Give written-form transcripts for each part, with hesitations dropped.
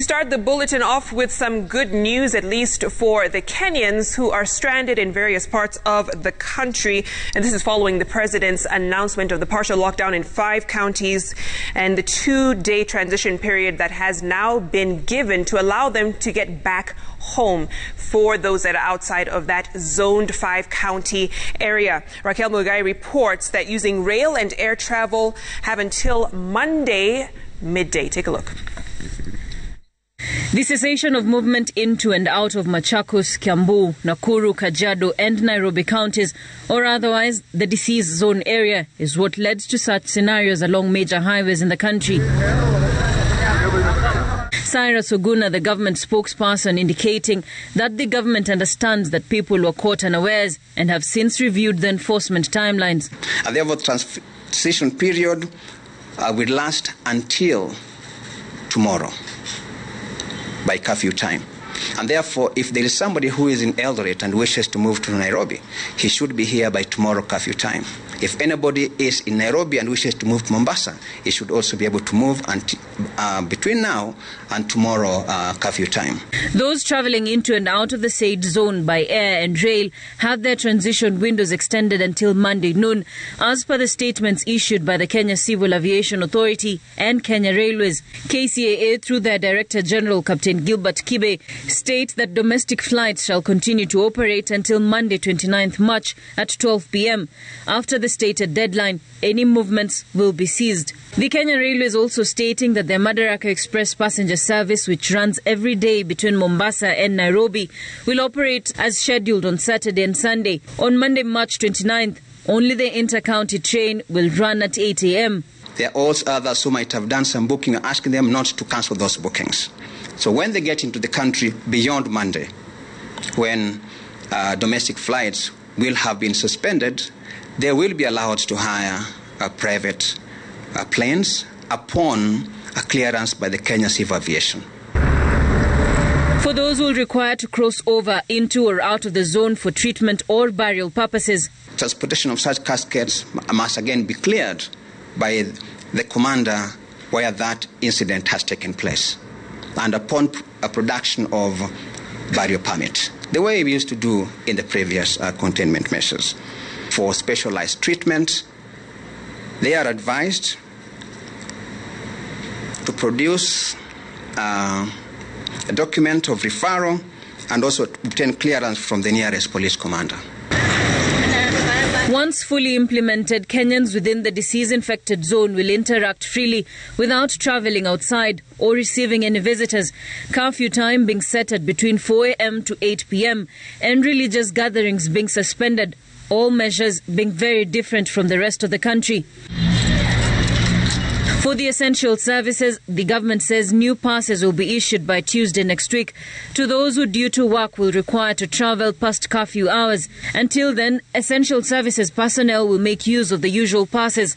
start the bulletin off with some good news, at least for the Kenyans who are stranded in various parts of the country. And this is following the president's announcement of the partial lockdown in 5 counties and the 2-day transition period that has now been given to allow them to get back home for those that are outside of that zoned 5-county area. Raquel Mugai reports that using rail and air travel have until Monday midday. Take a look. The cessation of movement into and out of Machakos, Kiambu, Nakuru, Kajiado and Nairobi counties, or otherwise the disease zone area, is what led to such scenarios along major highways in the country. Cyrus Oguna, the government spokesperson, indicating that the government understands that people were caught unawares and have since reviewed the enforcement timelines. And therefore, transition period will last until tomorrow by curfew time. And therefore, if there is somebody who is in Eldoret and wishes to move to Nairobi, he should be here by tomorrow curfew time. If anybody is in Nairobi and wishes to move to Mombasa, he should also be able to move between now and tomorrow curfew time. Those travelling into and out of the said zone by air and rail have their transition windows extended until Monday noon, as per the statements issued by the Kenya Civil Aviation Authority and Kenya Railways. KCAA, through their Director General, Captain Gov't Kibe, state that domestic flights shall continue to operate until Monday 29th March at 12 p.m. After the stated deadline, any movements will be seized. The Kenya Railways also stating that their Madaraka Express passenger service, which runs every day between Mombasa and Nairobi, will operate as scheduled on Saturday and Sunday. On Monday, March 29th, only the inter-county train will run at 8 a.m. There are also others who might have done some booking and asking them not to cancel those bookings. So when they get into the country beyond Monday, when domestic flights will have been suspended, they will be allowed to hire private planes upon a clearance by the Kenya Civil Aviation. For those who require to cross over into or out of the zone for treatment or burial purposes, transportation of such caskets must again be cleared by the commander where that incident has taken place, and upon a production of burial permit, the way we used to do in the previous containment measures. For specialized treatment, they are advised to produce a document of referral and also obtain clearance from the nearest police commander. Once fully implemented, Kenyans within the disease-infected zone will interact freely without travelling outside or receiving any visitors. Curfew time being set at between 4 a.m. to 8 p.m. and religious gatherings being suspended, all measures being very different from the rest of the country. For the essential services, the government says new passes will be issued by Tuesday next week to those who due to work will require to travel past curfew hours. Until then, essential services personnel will make use of the usual passes.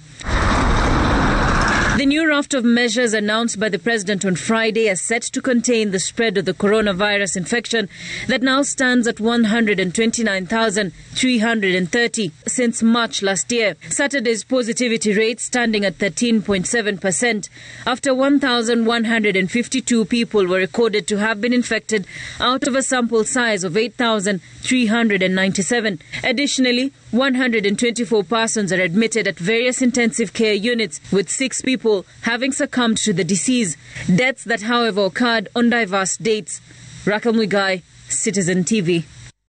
The new raft of measures announced by the president on Friday are set to contain the spread of the coronavirus infection that now stands at 129,330 since March last year. Saturday's positivity rate standing at 13.7% after 1,152 people were recorded to have been infected out of a sample size of 8,397. Additionally, 124 persons are admitted at various intensive care units, with 6 people having succumbed to the disease. Deaths that, however, occurred on diverse dates. Raquel Mugai, Citizen TV.